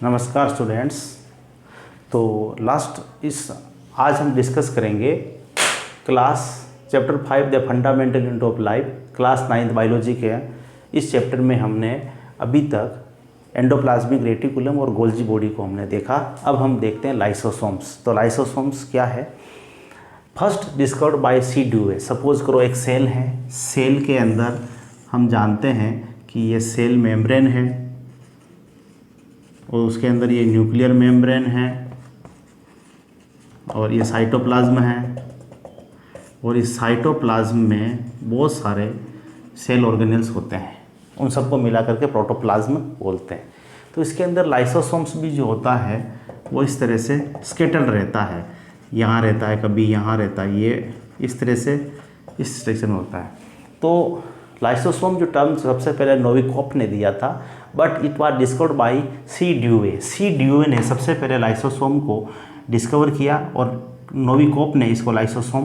नमस्कार स्टूडेंट्स। तो आज हम डिस्कस करेंगे class chapter 5 the fundamental unit of life, class 9 biology के। इस चैप्टर में हमने अभी तक एंडोप्लाज्मिक रेटिकुलम और गोल्जी बॉडी को हमने देखा। अब हम देखते हैं लाइसोसोम्स। तो लाइसोसोम्स क्या है? First discovered by C Duve. Suppose करो एक सेल है, सेल के अंदर हम जानते हैं कि ये सेल मेम्ब्रेन है और उसके अंदर ये न्यूक्लियर मेम्ब्रेन है और ये साइटोप्लाज्म है और इस साइटोप्लाज्म में बहुत सारे सेल ऑर्गेनेल्स होते हैं, उन सबको मिला करके प्रोटोप्लाज्म बोलते हैं। तो इसके अंदर लाइसोसोम्स भी जो होता है वो इस तरह से स्केटर्ड रहता है, यहाँ रहता है, कभी यहाँ रहता है, ये इस तरह से इस सेक्शन होता है। तो लाइसोसोम जो टर्म सबसे पहले नोविकोप ने दिया था, but it was discovered by C Duve. C Duve ने सबसे पहले लाइसोसोम को डिस्कवर किया और नोविकोप ने इसको लाइसोसोम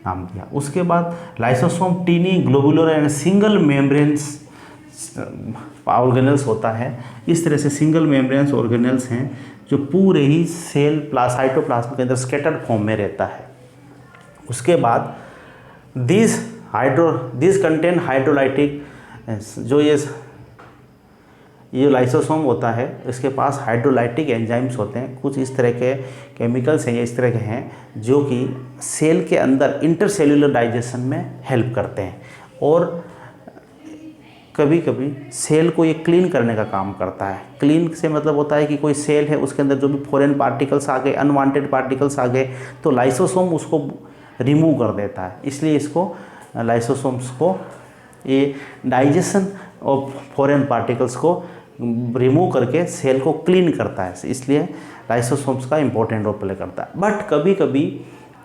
नाम दिया। उसके बाद lysosome tiny globular and single membranes organelles होता है। इस तरह से सिंगल मेम्ब्रेन्स ऑर्गेनेल्स हैं जो पूरे ही सेल साइटोप्लाज्म के अंदर स्कैटर्ड फॉर्म में रहता है। उसके बाद दिस कंटेन हाइड्रोलाइटिक, जो ये लाइसोसोम होता है इसके पास हाइड्रोलाइटिक एंजाइम्स होते हैं। कुछ इस तरह के केमिकल्स हैं या इस तरह के हैं जो कि सेल के अंदर इंटरसेल्यूलर डाइजेशन में हेल्प करते हैं और कभी कभी सेल को ये क्लीन करने का काम करता है। क्लीन से मतलब होता है कि कोई सेल है उसके अंदर जो भी फॉरेन पार्टिकल्स आ गए, अनवांटेड पार्टिकल्स आ गए, तो लाइसोसोम उसको रिमूव कर देता है। इसलिए इसको लाइसोसोम्स को ये डाइजेशन ऑफ फॉरेन पार्टिकल्स को रिमूव करके सेल को क्लीन करता है, इसलिए लाइसोसोम्स का इंपॉर्टेंट रोल प्ले करता है। बट कभी कभी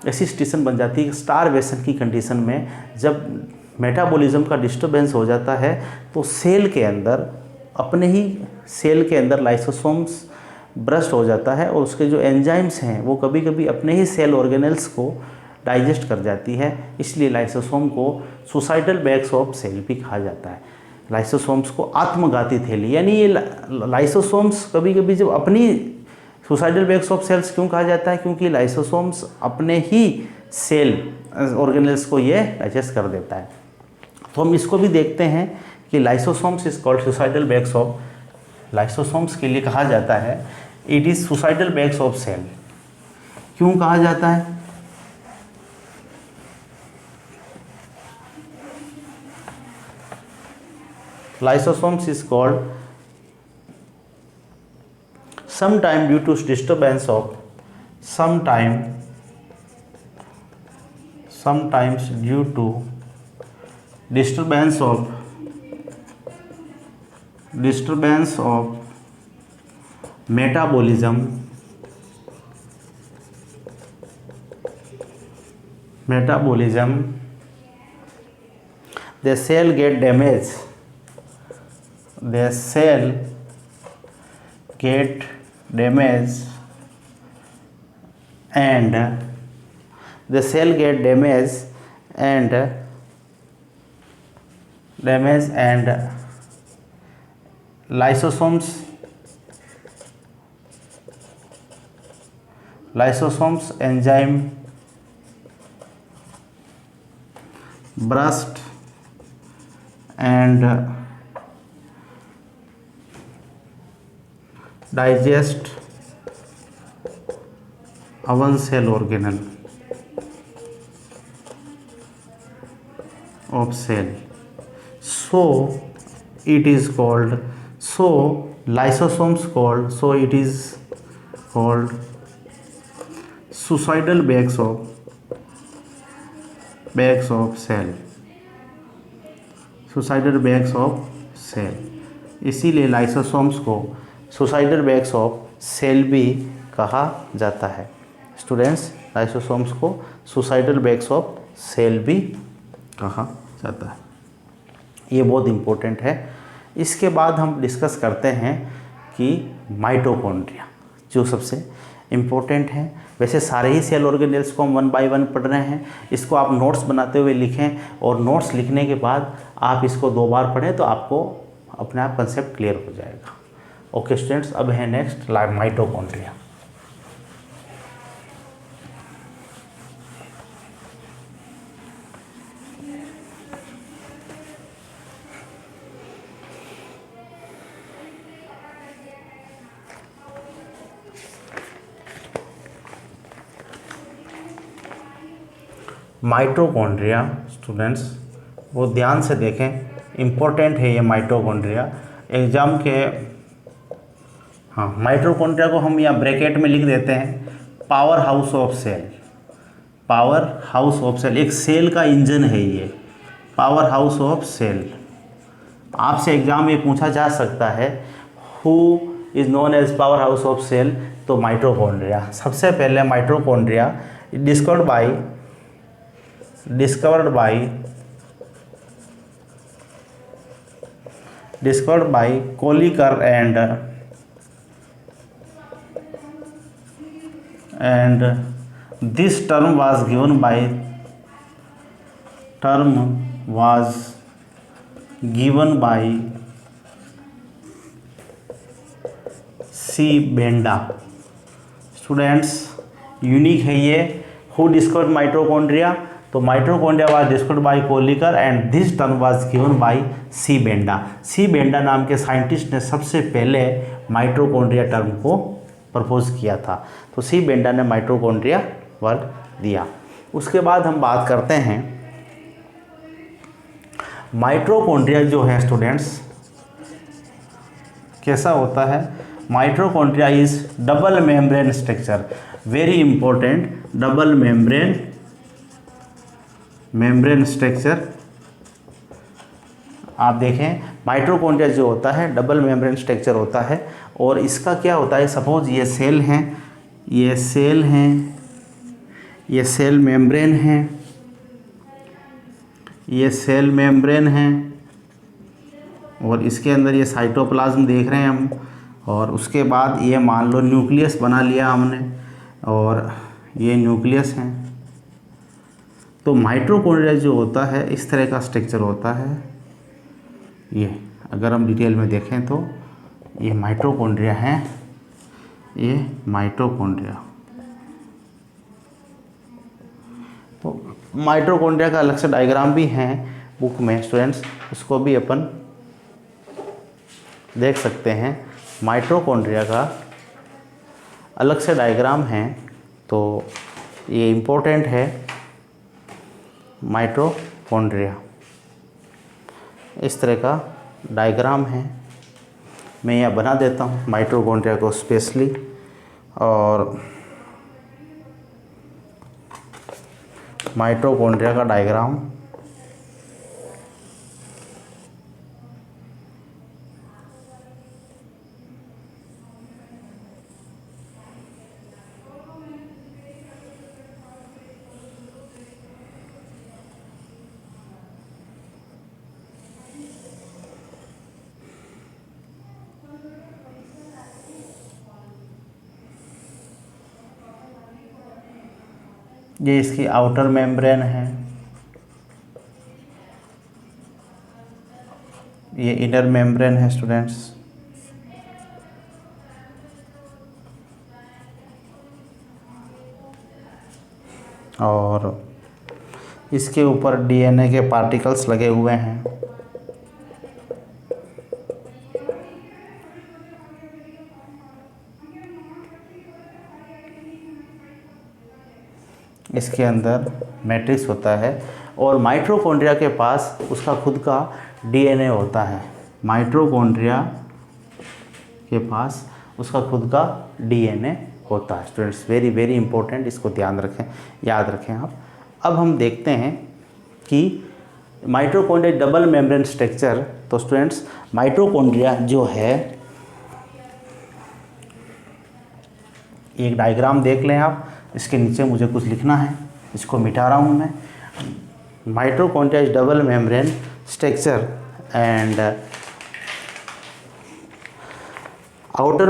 ऐसी सिचुएशन बन जाती है स्टारवेशन की कंडीशन में, जब मेटाबॉलिज्म का डिस्टर्बेंस हो जाता है तो सेल के अंदर लाइसोसोम्स ब्रस्ट हो जाता है और उसके जो एंजाइम्स हैं वो कभी कभी अपने ही सेल ऑर्गेनेल्स को डाइजेस्ट कर जाती है। इसलिए लाइसोसोम को सुसाइडल बैग्स ऑफ सेल भी कहा जाता है। लाइसोसोम्स को आत्मघाती थैली, यानी ये लाइसोसोम्स कभी कभी जब अपनी सुसाइडल बैग्स ऑफ सेल्स क्यों कहा जाता है? क्योंकि लाइसोसोम्स अपने ही सेल ऑर्गेनेल्स को ये डाइजेस्ट कर देता है। तो हम इसको भी देखते हैं कि lysosomes is called suicidal bags of, lysosomes के लिए कहा जाता है it is suicidal bags of cell. क्यों कहा जाता है? Lysosomes is called sometime due to disturbance of sometimes due to disturbance of metabolism the cell get damaged. The cell get damaged and lysosomes enzyme burst and digest one cell organelle of cell. So it is called, lysosomes called, it is called suicidal bags of cell, suicidal bags of cell। इसीलिए lysosomes को suicidal bags of cell भी कहा जाता है। Students, lysosomes को suicidal bags of cell भी कहा जाता है। ये बहुत इम्पोर्टेंट है। इसके बाद हम डिस्कस करते हैं कि माइटोकॉन्ड्रिया जो सबसे इम्पोर्टेंट है। वैसे सारे ही सेल ऑर्गेनेल्स को हम 1 बाय 1 पढ़ रहे हैं। इसको आप नोट्स बनाते हुए लिखें और नोट्स लिखने के बाद आप इसको 2 बार पढ़ें तो आपको अपने आप कंसेप्ट क्लियर हो जाएगा। ओके स्टूडेंट्स, अब है नेक्स्ट माइटोकॉन्ड्रिया। माइटोकॉन्ड्रिया स्टूडेंट्स, वो ध्यान से देखें, इम्पोर्टेंट है ये माइटोकॉन्ड्रिया एग्जाम के। हाँ, माइटोकॉन्ड्रिया को हम यहाँ ब्रैकेट में लिख देते हैं power house of cell. Power house of cell, एक सेल का इंजन है ये, पावर हाउस ऑफ सेल। आपसे एग्जाम में पूछा जा सकता है who is known as power house of cell, तो माइटोकॉन्ड्रिया। सबसे पहले mitochondria discovered by Kolliker and this term was given by C. Benda। Students, unique है ये। हु डिस्कवर्ड माइटोकॉन्ड्रिया, तो mitochondria was discovered by Kolliker and this term was given by C Benda. C Benda नाम के scientist ने सबसे पहले mitochondria term को propose किया था। तो सी बेंडा ने माइटोकॉन्ड्रिया वर्ड दिया। उसके बाद हम बात करते हैं माइटोकॉन्ड्रिया जो है स्टूडेंट्स कैसा होता है। Mitochondria is double membrane structure, very important, double membrane structure. आप देखें माइटोकॉन्ड्रिया जो होता है डबल मेम्ब्रेन स्ट्रक्चर होता है। और इसका क्या होता है, सपोज ये सेल हैं, ये सेल हैं, ये सेल मेम्ब्रेन हैं, ये सेल मेम्ब्रेन हैं, और इसके अंदर ये साइटोप्लाज्म देख रहे हैं हम। और उसके बाद ये मान लो न्यूक्लियस बना लिया हमने, और ये न्यूक्लियस हैं। तो माइटोकॉन्ड्रिया जो होता है इस तरह का स्ट्रक्चर होता है। ये अगर हम डिटेल में देखें तो ये माइटोकॉन्ड्रिया हैं, ये माइटोकॉन्ड्रिया। तो माइटोकॉन्ड्रिया का अलग से डायग्राम भी हैं बुक में स्टूडेंट्स, उसको भी अपन देख सकते हैं। माइटोकॉन्ड्रिया का अलग से डायग्राम है, तो ये इम्पोर्टेंट है माइटोकॉन्ड्रिया। इस तरह का डायग्राम है, मैं यहाँ बना देता हूँ माइटोकॉन्ड्रिया को स्पेशली। और माइटोकॉन्ड्रिया का डायग्राम ये इसकी आउटर मेम्ब्रेन है, ये इनर मेम्ब्रेन है स्टूडेंट्स। और इसके ऊपर डीएनए के पार्टिकल्स लगे हुए हैं। इसके अंदर मैट्रिक्स होता है, और माइटोकॉन्ड्रिया के पास उसका खुद का डीएनए होता है। माइटोकॉन्ड्रिया के पास उसका खुद का डीएनए होता है स्टूडेंट्स, वेरी वेरी इंपॉर्टेंट, इसको ध्यान रखें, याद रखें आप। अब हम देखते हैं कि माइटोकॉन्ड्रिया डबल मेम्ब्रेन स्ट्रक्चर। तो स्टूडेंट्स माइटोकॉन्ड्रिया जो है, एक डायग्राम देख लें आप, इसके नीचे मुझे कुछ लिखना है, इसको मिटा रहा हूँ मैं। Mitochondria is double membrane structure and outer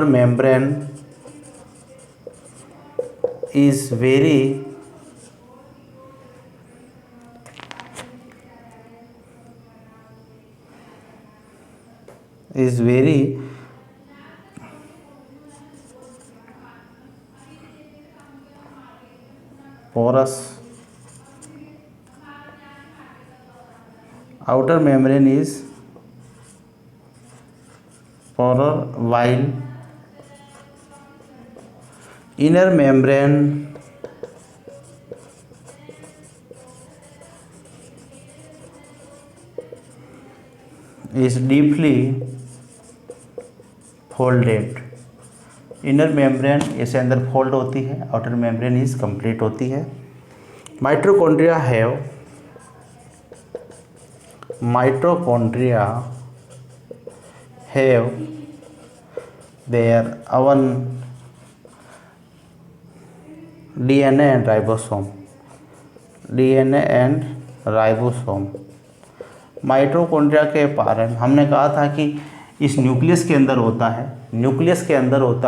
membrane is very is very porous. Outer membrane is porous while inner membrane is deeply folded. Inner membrane इसे अंदर फोल्ड होती है, आउटर मेम्ब्रेन इज कंप्लीट होती है. Mitochondria have their own DNA and ribosome. Mitochondria के बारे में हमने कहा था कि इस न्यूक्लियस के अंदर होता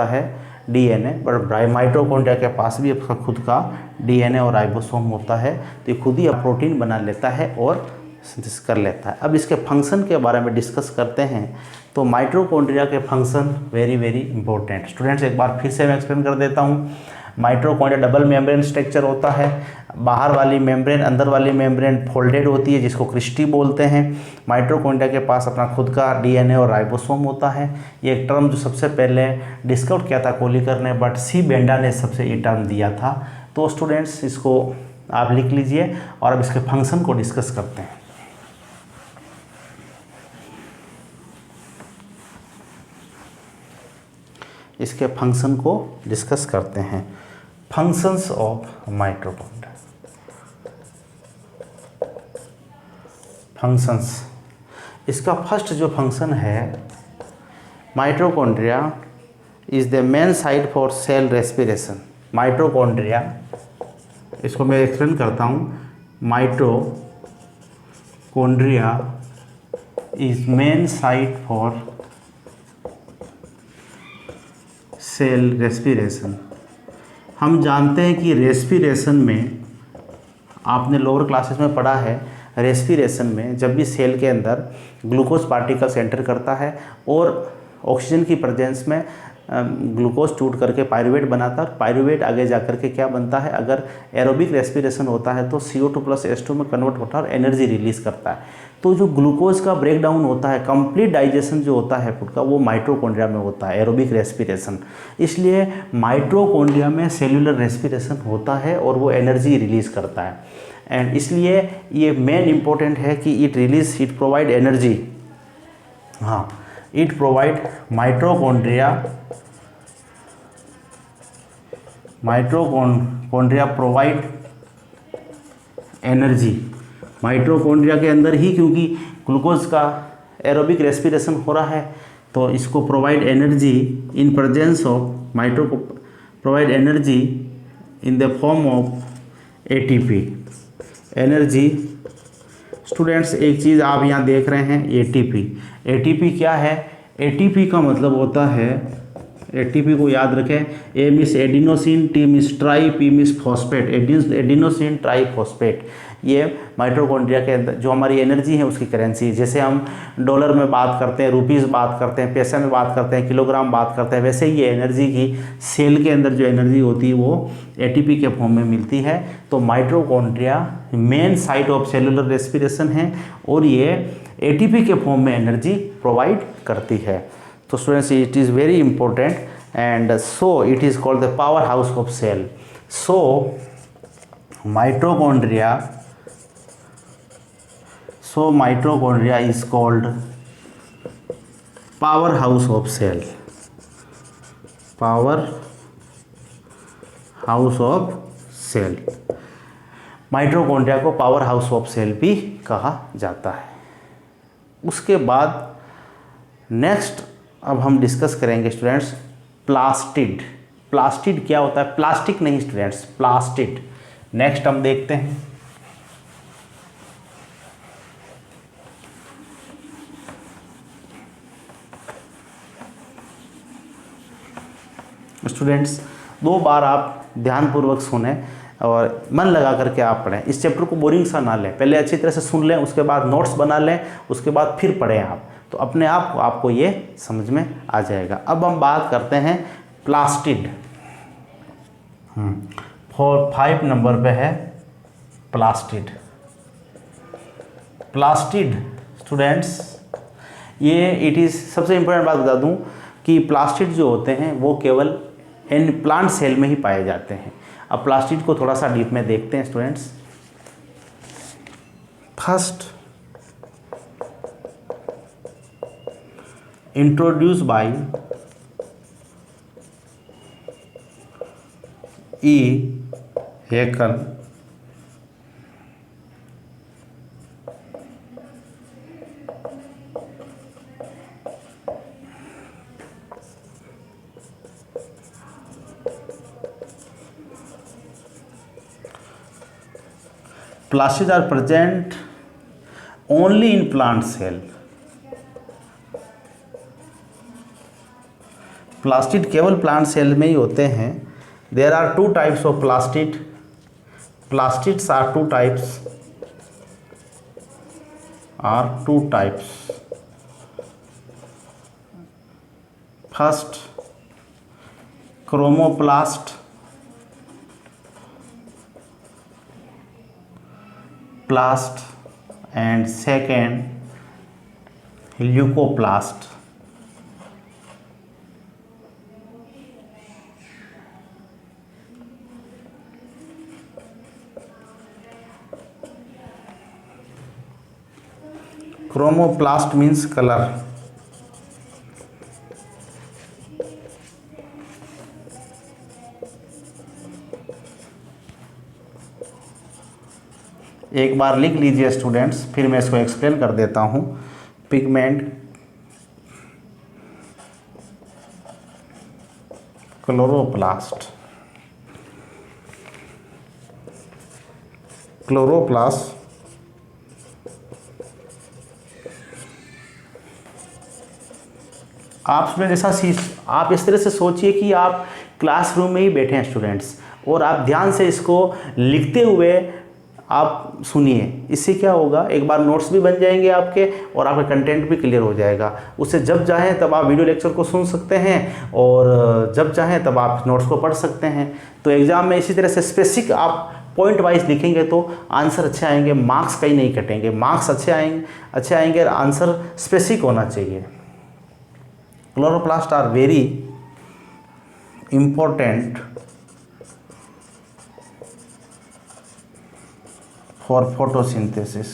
है डीएनए, बट माइटोकॉन्ड्रिया के पास भी उसका खुद का डीएनए और राइबोसोम होता है. तो ये खुद ही प्रोटीन बना लेता है और सिंथेसिस कर लेता है. अब इसके फंक्शन के बारे में डिस्कस करते हैं. तो माइटोकॉन्ड्रिया के function very very important. Students एक बार फिर से मैं एक्सप्लेन कर देता हूँ. माइटोकॉन्ड्रिया डबल मेम्ब्रेन स्ट्रक्चर होता है. बाहर वाली मेम्ब्रेन, अंदर वाली मेम्ब्रेन फोल्डेड होती है जिसको क्रिस्टी बोलते हैं. माइटोकॉन्ड्रिया के पास अपना खुद का डीएनए और राइबोसोम होता है. ये एक टर्म जो सबसे पहले डिस्कवर किया था कोलिकर ने, बट सी बेंडा ने सबसे ये टर्म दिया था. तो स्टूडेंट्स इसको आप लिख लीजिए और अब इसके फंक्शन को डिस्कस करते हैं. इसके फंक्शन को डिस्कस करते हैं. Functions of mitochondria. फंक्शंस, इसका फर्स्ट जो फंक्शन है, mitochondria is the main site for sale respiration. Mitochondria, इसको मैं एक्सप्लेन करता हूँ. Mitochondria is main site for sale respiration. हम जानते हैं कि रेस्पिरेशन में, आपने लोअर क्लासेस में पढ़ा है, रेस्पिरेशन में जब भी सेल के अंदर ग्लूकोज पार्टिकल्स एंटर करता है और ऑक्सीजन की प्रेजेंस में ग्लूकोज टूट करके पायरुवेट बनाता है. पायरुवेट आगे जा करके क्या बनता है, अगर एरोबिक रेस्पिरेशन होता है तो CO2 + H2 में कन्वर्ट होता है और एनर्जी रिलीज करता है. तो जो ग्लूकोज का ब्रेक डाउन होता है, कंप्लीट डाइजेशन जो होता है फूड का, वो माइटोकॉन्ड्रिया में होता है, एरोबिक रेस्पिरेशन. इसलिए माइटोकॉन्ड्रिया में सेल्यूलर रेस्पिरेशन होता है और वो एनर्जी रिलीज करता है. एंड इसलिए ये मेन इम्पोर्टेंट है कि इट प्रोवाइड एनर्जी. हाँ, it provide mitochondria provide energy. Mitochondria के अंदर ही, क्योंकि ग्लूकोज का एरोबिक रेस्पिरेशन हो रहा है, तो इसको provide energy in presence of provide energy in the form of ATP. Energy, students एक चीज़ आप यहाँ देख रहे हैं, ATP क्या है? ATP का मतलब होता है, ATP को याद रखें, A means adenosine, T means try, P means phosphate. Adenosine triphosphate. ये माइटोकॉन्ड्रिया के अंदर जो हमारी एनर्जी है उसकी करेंसी. जैसे हम डॉलर में बात करते हैं, रुपीज़ बात करते हैं, पैसे में बात करते हैं, किलोग्राम बात करते हैं, वैसे ही ये एनर्जी की सेल के अंदर जो एनर्जी होती है वो ATP के फॉर्म में मिलती है. तो mitochondria main site of cellular respiration है और ये ATP के फॉर्म में एनर्जी प्रोवाइड करती है. तो students it is very important and so it is called the power house of cell. So mitochondria is called powerhouse of cell. Powerhouse of cell. Mitochondria को power house of cell भी कहा जाता है. उसके बाद नेक्स्ट अब हम discuss करेंगे स्टूडेंट्स प्लास्टिड. प्लास्टिड क्या होता है? प्लास्टिक नहीं स्टूडेंट्स, प्लास्टिड. नेक्स्ट हम देखते हैं. स्टूडेंट्स 2 बार आप ध्यानपूर्वक सुने और मन लगा करके आप पढ़ें. इस चैप्टर को बोरिंग सा ना लें, पहले अच्छी तरह से सुन लें, उसके बाद नोट्स बना लें, उसके बाद फिर पढ़ें आप. तो अपने आप को आपको ये समझ में आ जाएगा। अब हम बात करते हैं प्लास्टिड। 5 नंबर पे है प्लास्टिड। प्लास्टिड स्टूडेंट्स, ये इट इज़, सबसे इम्पोर्टेंट बात बता दूं कि प्लास्टिड जो होते हैं वो केवल इन प्लांट सेल में ही पाए जाते हैं। अब प्लास्टिड को थोड़ा सा डीप में देखते हैं students. First introduce by E Haeckel Plastids are present only in plant cell. Plastid केवल प्लांट सेल में ही होते हैं। There are 2 types of plastid. Plastids are 2 types. First chromoplast, plast, and second leucoplast. Chromoplast means color. एक बार लिख लीजिए students, फिर मैं इसको एक्सप्लेन कर देता हूँ। पिगमेंट, क्लोरोप्लास्ट, आपने जैसा आप इस तरह से सोचिए कि आप क्लासरूम में ही बैठे हैं स्टूडेंट्स, और आप ध्यान से इसको लिखते हुए आप सुनिए। इससे क्या होगा, एक बार नोट्स भी बन जाएंगे आपके, और आपका कंटेंट भी क्लियर हो जाएगा। उससे जब चाहें तब आप वीडियो लेक्चर को सुन सकते हैं, और जब चाहें तब आप नोट्स को पढ़ सकते हैं। तो एग्ज़ाम में इसी तरह से स्पेसिफिक आप पॉइंट वाइज लिखेंगे तो आंसर अच्छे आएंगे, मार्क्स कहीं नहीं कटेंगे। मार्क्स अच्छे आएंगे और आंसर स्पेसिफिक होना चाहिए। Chloroplast are very important for photosynthesis.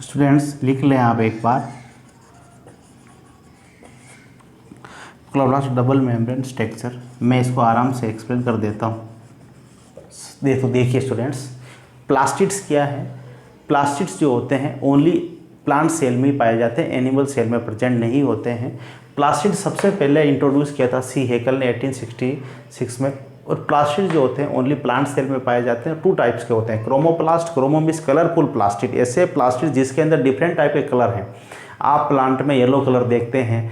Students लिख लें आप एक बार, क्लोरोप्लास्ट डबल मेम्ब्रेन स्ट्रक्चर। मैं इसको आराम से एक्सप्लेन कर देता हूँ। देखिए स्टूडेंट्स, प्लास्टिड्स क्या है? प्लास्टिड्स जो होते हैं ओनली प्लांट सेल में ही पाए जाते हैं, एनिमल सेल में प्रेजेंट नहीं होते हैं। प्लास्टिड सबसे पहले इंट्रोड्यूस किया था सी हेकल ने 1866 में। और प्लास्टिड जो होते हैं ओनली प्लांट सेल में पाए जाते हैं। 2 टाइप्स के होते हैं, chromoplast, chromo means colourful plastid, ऐसे प्लास्टिड जिसके अंदर डिफरेंट टाइप के कलर हैं। आप प्लांट में येलो कलर देखते हैं,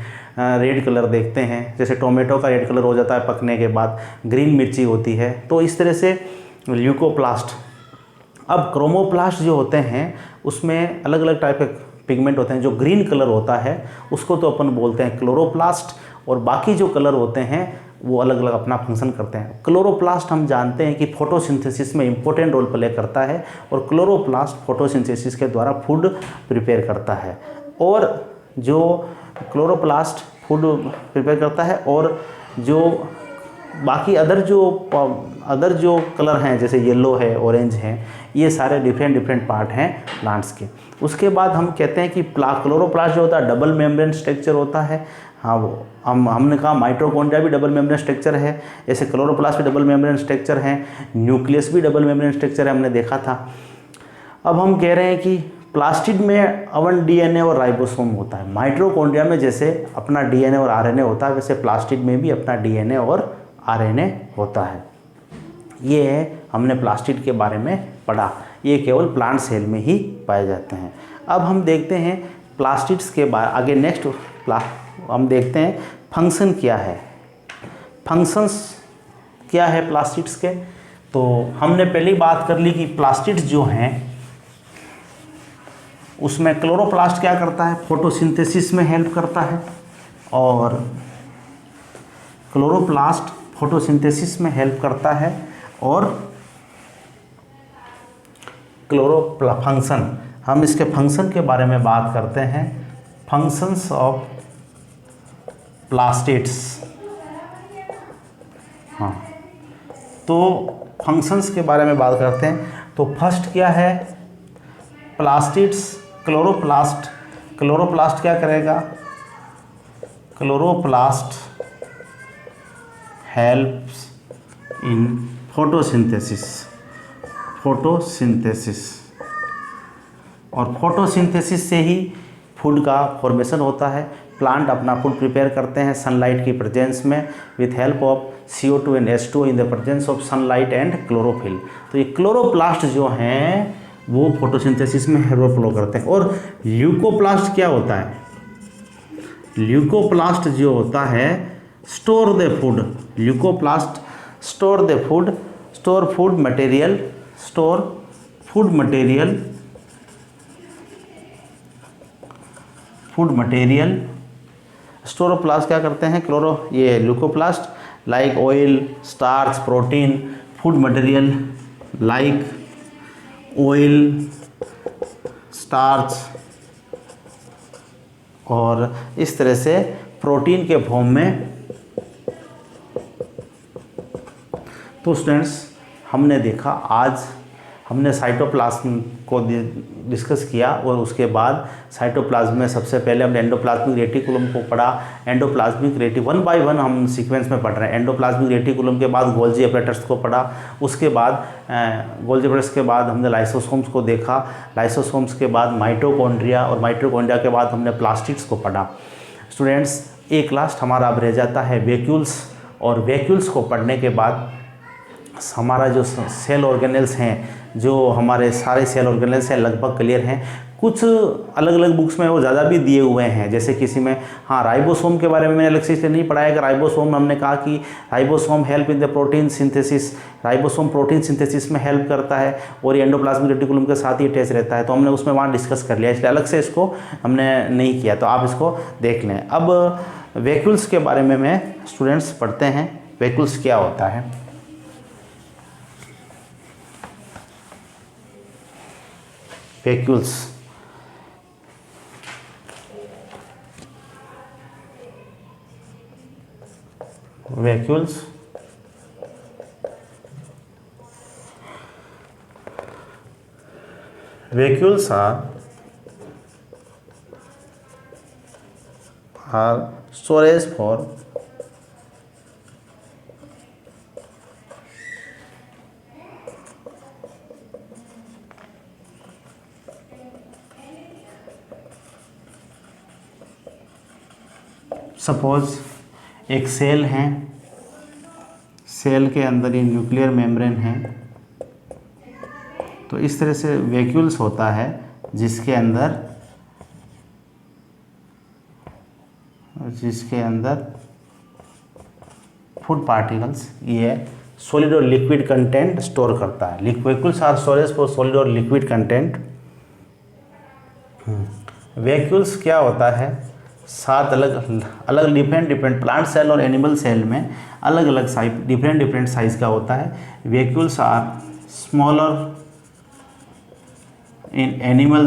रेड कलर देखते हैं, जैसे टोमेटो का रेड कलर हो जाता है पकने के बाद, ग्रीन मिर्ची होती है, तो इस तरह से ल्यूकोप्लास्ट। अब क्रोमोप्लास्ट जो होते हैं उसमें अलग अलग टाइप के पिगमेंट होते हैं। जो ग्रीन कलर होता है उसको तो अपन बोलते हैं क्लोरोप्लास्ट, और बाकी जो कलर होते हैं वो अलग अलग अपना फंक्शन करते हैं। क्लोरोप्लास्ट हम जानते हैं कि फोटोसिंथेसिस में इंपॉर्टेंट रोल प्ले करता है, और क्लोरोप्लास्ट फोटोसिंथेसिस के द्वारा फूड प्रिपेयर करता है। और जो क्लोरोप्लास्ट फूड प्रिपेयर करता है, और जो बाकी अदर जो कलर हैं जैसे येलो है, ऑरेंज है, ये सारे डिफरेंट पार्ट हैं प्लांट्स के। उसके बाद हम कहते हैं कि क्लोरोप्लास्ट जो होता है डबल मेम्ब्रेन स्ट्रक्चर होता है। हाँ, वो हमने कहा माइटोकॉन्ड्रिया भी डबल मेम्ब्रेन स्ट्रक्चर है, ऐसे क्लोरोप्लास्ट भी डबल मेम्ब्रेन स्ट्रक्चर है, न्यूक्लियस भी डबल मेम्ब्रेन स्ट्रक्चर है, हमने देखा था। अब हम कह रहे हैं कि प्लास्टिड में अवन डीएनए और राइबोसोम होता है। माइटोकॉन्ड्रिया में जैसे अपना डीएनए और आरएनए होता है, वैसे प्लास्टिड में भी अपना डीएनए और आरएनए होता है। ये है हमने प्लास्टिड के बारे में पढ़ा। ये केवल प्लांट सेल में ही पाए जाते हैं। अब हम देखते हैं प्लास्टिड्स के आगे नेक्स्ट हम देखते हैं फंक्शन क्या है। फंक्शंस क्या है प्लास्टिड्स के, तो हमने पहले बात कर ली कि प्लास्टिड्स जो हैं उसमें क्लोरोप्लास्ट क्या करता है, फोटोसिंथेसिस में हेल्प करता है, और क्लोरोप्लास्ट फोटोसिंथेसिस में हेल्प करता है। और फंक्शन, हम इसके फंक्शन के बारे में बात करते हैं। Functions of plastids. हाँ, तो फंक्शंस के बारे में बात करते हैं। तो फर्स्ट क्या है, प्लास्टिड्स, क्लोरोप्लास्ट क्या करेगा, क्लोरोप्लास्ट हेल्प्स इन फोटोसिंथेसिस, और फोटोसिंथेसिस से ही फूड का फॉर्मेशन होता है। प्लांट अपना फूड प्रिपेयर करते हैं सनलाइट की प्रेजेंस में with help of CO2 and H2 in the presence of sunlight and chlorophyll. तो ये क्लोरोप्लास्ट जो हैं वो फोटोसिंथेसिस में रोल प्ले करते हैं। और ल्यूकोप्लास्ट क्या होता है, ल्यूकोप्लास्ट जो होता है store the food, leucoplast store the food, store food material, स्टोरोप्लास्ट क्या करते हैं, ये leucoplast like oil, starch, protein, food material like oil, starch, और इस तरह से प्रोटीन के फॉर्म में। तो स्टूडेंट्स, हमने देखा, आज हमने साइटोप्लाज्म को डिस्कस किया, और उसके बाद साइटोप्लाज्म में सबसे पहले हमने एंडोप्लाज्मिक रेटिकुलम को पढ़ा। एंडोप्लाज्मिक रेटिकुलम 1 बाय 1 हम सीक्वेंस में पढ़ रहे हैं। एंडोप्लाज्मिक रेटिकुलम के बाद गोल्जी एपरेटस को पढ़ा, उसके बाद गोल्जी एपरेटस के बाद हमने लाइसोसोम्स को देखा, लाइसोसोम्स के बाद माइटोकॉन्ड्रिया, और माइटोकॉन्ड्रिया के बाद हमने प्लास्टिड्स को पढ़ा। स्टूडेंट्स, एक लास्ट हमारा अब रह जाता है वैक्यूल्स, और वैक्यूल्स को पढ़ने के बाद हमारा जो सेल ऑर्गेनेल्स हैं, जो हमारे सारे सेल ऑर्गेनेल्स हैं, लगभग क्लियर हैं। कुछ अलग अलग बुक्स में वो ज़्यादा भी दिए हुए हैं, जैसे किसी में, हाँ, राइबोसोम के बारे में मैंने अलग से इसलिए नहीं पढ़ाया कि राइबोसोम हमने कहा कि ribosome help in the protein synthesis, ribosome protein synthesis में हेल्प करता है, और ये एंडोप्लाज्मिक रेटिकुलम के साथ ही अटैच रहता है, तो हमने उसमें वहाँ डिस्कस कर लिया, इसलिए अलग से इसको हमने नहीं किया, तो आप इसको देख लें। अब वैक्यूल्स के बारे में मैं स्टूडेंट्स पढ़ते हैं, वैक्यूल्स क्या होता है। Vacuoles, vacuoles are storage for suppose एक सेल है, सेल के अंदर ये न्यूक्लियर मेम्ब्रेन है, तो इस तरह से वैक्यूल्स होता है जिसके अंदर फूड पार्टिकल्स ये सॉलिड और लिक्विड कंटेंट स्टोर करता है। Vacuoles are storage for solid और लिक्विड कंटेंट। वैक्यूल्स क्या होता है, 7 अलग डिफरेंट प्लांट सेल और एनिमल सेल में अलग अलग साइज, डिफरेंट साइज का होता है। Vacuoles are smaller in animal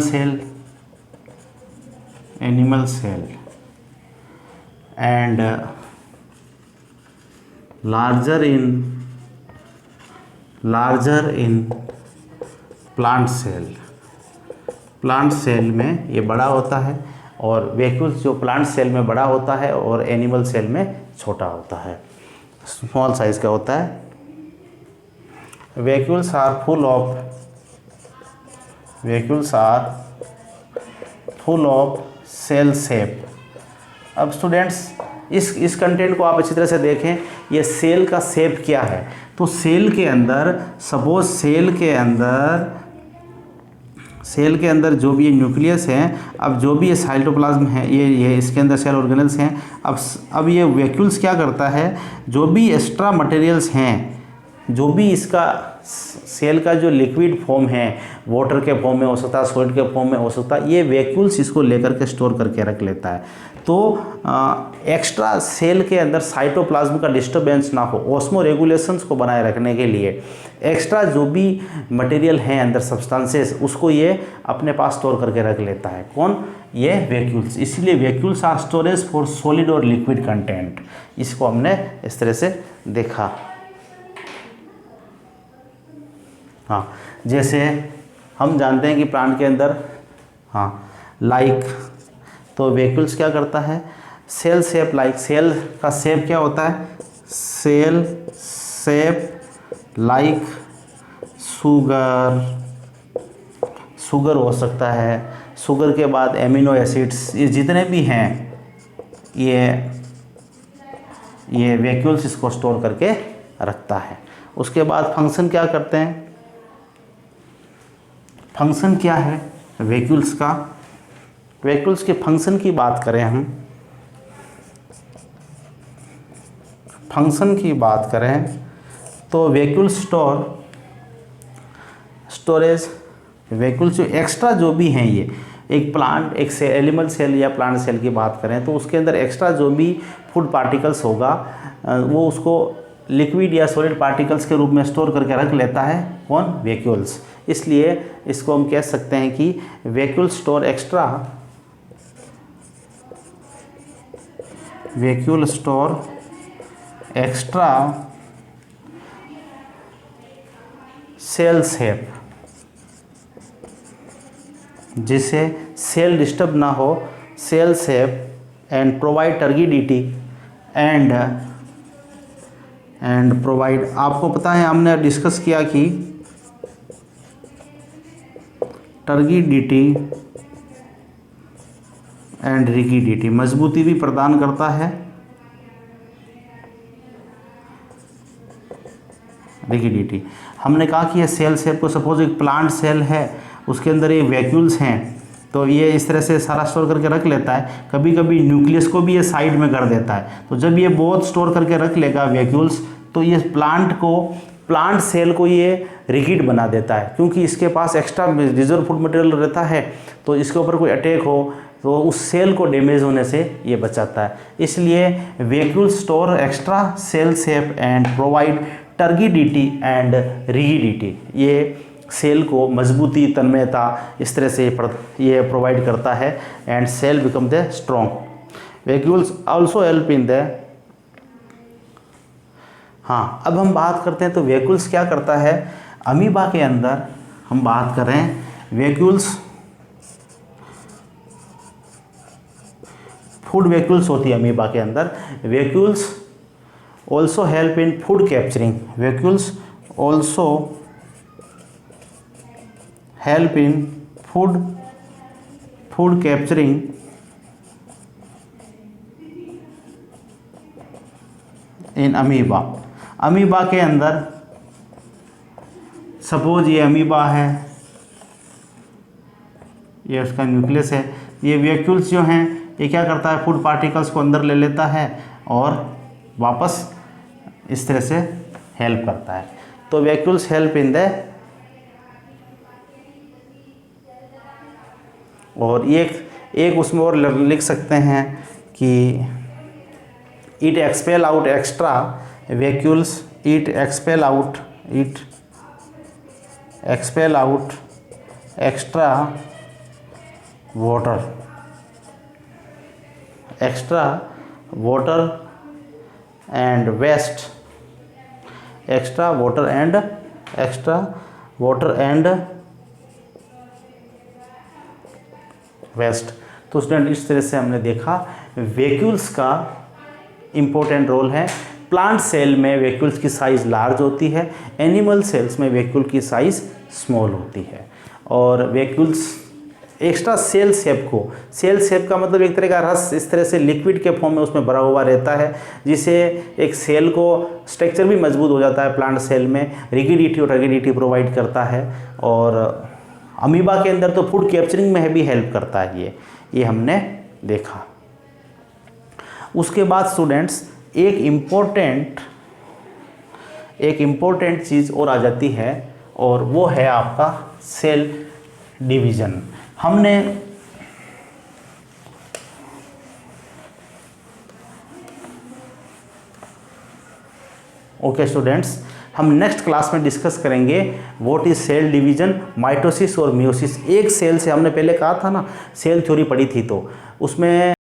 cell and larger in plant cell में ये बड़ा होता है, और वैक्यूल्स जो प्लांट सेल में बड़ा होता है और एनिमल सेल में छोटा होता है, स्मॉल साइज का होता है। Vacuoles are full of cell shape. अब स्टूडेंट्स इस कंटेंट को आप अच्छी तरह से देखें, ये सेल का शेप क्या है। तो सेल के अंदर सपोज सेल के अंदर जो भी ये न्यूक्लियस है, अब जो भी ये साइटोप्लाज्म है, ये इसके अंदर सेल ऑर्गेनेल्स हैं। अब ये वैक्यूल्स क्या करता है, जो भी एक्स्ट्रा मटेरियल्स हैं, जो भी इसका सेल का जो लिक्विड फॉर्म है, वाटर के फॉर्म में हो सकता है, सॉलिड के फॉर्म में हो सकता है, ये वैक्यूल्स इसको लेकर के स्टोर करके रख लेता है। तो एक्स्ट्रा सेल के अंदर साइटोप्लाज्म का डिस्टर्बेंस ना हो, ऑस्मो रेगुलेशंस को बनाए रखने के लिए एक्स्ट्रा जो भी मटेरियल है अंदर सब्सटेंसेस, उसको ये अपने पास स्टोर करके रख लेता है। कौन? ये वैक्यूल्स। इसलिए vacuoles are storage for solid और लिक्विड कंटेंट। इसको हमने इस तरह से देखा। हाँ, जैसे हम जानते हैं कि प्लांट के अंदर तो वैक्यूल्स क्या करता है, सेल शेप सेल का शेप क्या होता है, सेल शेप लाइक शुगर हो सकता है। शुगर के बाद एमिनो एसिड्स, ये जितने भी हैं ये वैक्यूल्स इसको स्टोर करके रखता है। उसके बाद फंक्शन क्या करते हैं, फंक्शन क्या है वैक्यूल्स का। वैक्यूल्स के फंक्शन की बात करें हम, तो वैक्यूल स्टोरेज वैक्यूल्स जो एक्स्ट्रा जो भी हैं, ये एक एनिमल सेल या प्लांट सेल की बात करें तो उसके अंदर एक्स्ट्रा जो भी फूड पार्टिकल्स होगा वो उसको लिक्विड या सॉलिड पार्टिकल्स के रूप में स्टोर करके रख लेता है। कौन? वैक्यूल्स। इसलिए इसको हम कह सकते हैं कि vacuole store extra cell shape, जिससे सेल डिस्टर्ब ना हो, cell shape and provide turgidity and provide. आपको पता है हमने डिस्कस किया कि टर्गिडिटी एंड रिगिडिटी, मजबूती भी प्रदान करता है, रिगिडिटी। हमने कहा कि ये सेल शेप को, सपोज एक प्लांट सेल है, उसके अंदर ये वैक्यूल्स हैं, तो ये इस तरह से सारा स्टोर करके रख लेता है। कभी कभी न्यूक्लियस को भी ये साइड में कर देता है। तो जब ये बहुत स्टोर करके रख लेगा वैक्यूल्स, तो ये प्लांट सेल को ये रिगिड बना देता है, क्योंकि इसके पास एक्स्ट्रा रिजर्व फूड मटेरियल रहता है। तो इसके ऊपर कोई अटैक हो तो उस सेल को डैमेज होने से ये बचाता है। इसलिए vacuole store extra cell shape and provide turgidity and rigidity. ये सेल को मजबूती, तन्मयता इस तरह से ये प्रोवाइड करता है and cell become the strong. Vacuoles also help in the अब हम बात करते हैं तो वैक्यूल्स क्या करता है। अमीबा के अंदर हम बात करें, वैक्यूल्स फूड वैक्यूल्स होती है अमीबा के अंदर। Vacuoles also help in food capturing. Vacuoles also help in food capturing in amoeba. Amoeba के अंदर सपोज ये अमीबा है, ये उसका न्यूक्लियस है। ये वैक्यूल्स जो हैं ये क्या करता है, फूड पार्टिकल्स को अंदर ले लेता है और वापस इस तरह से हेल्प करता है। तो वैक्यूल्स हेल्प इन द, और एक उसमें और लिख सकते हैं कि it expel out extra vacuoles, it expel out extra water and waste, extra water and waste. तो स्टूडेंट इस तरह से हमने देखा वैक्यूल्स का इम्पोर्टेंट रोल है। प्लांट सेल में वैक्यूल्स की साइज़ लार्ज होती है, एनिमल सेल्स में वैक्यूल की साइज़ स्मॉल होती है। और वैक्यूल्स एक्स्ट्रा सेल शेप का मतलब एक तरह का रस इस तरह से लिक्विड के फॉर्म में उसमें भरा हुआ रहता है, जिससे एक सेल को स्ट्रक्चर भी मजबूत हो जाता है। प्लांट सेल में रिगिडिटी और टर्गिडिटी प्रोवाइड करता है, और अमीबा के अंदर तो फूड कैप्चरिंग में भी हेल्प करता है ये हमने देखा। उसके बाद स्टूडेंट्स एक इम्पोर्टेंट चीज़ और आ जाती है, और वो है आपका सेल डिवीज़न। हमने ओके स्टूडेंट्स, हम नेक्स्ट क्लास में डिस्कस करेंगे what is cell division, mitosis और मियोसिस। एक सेल से हमने पहले कहा था ना, सेल थ्योरी पढ़ी थी, तो उसमें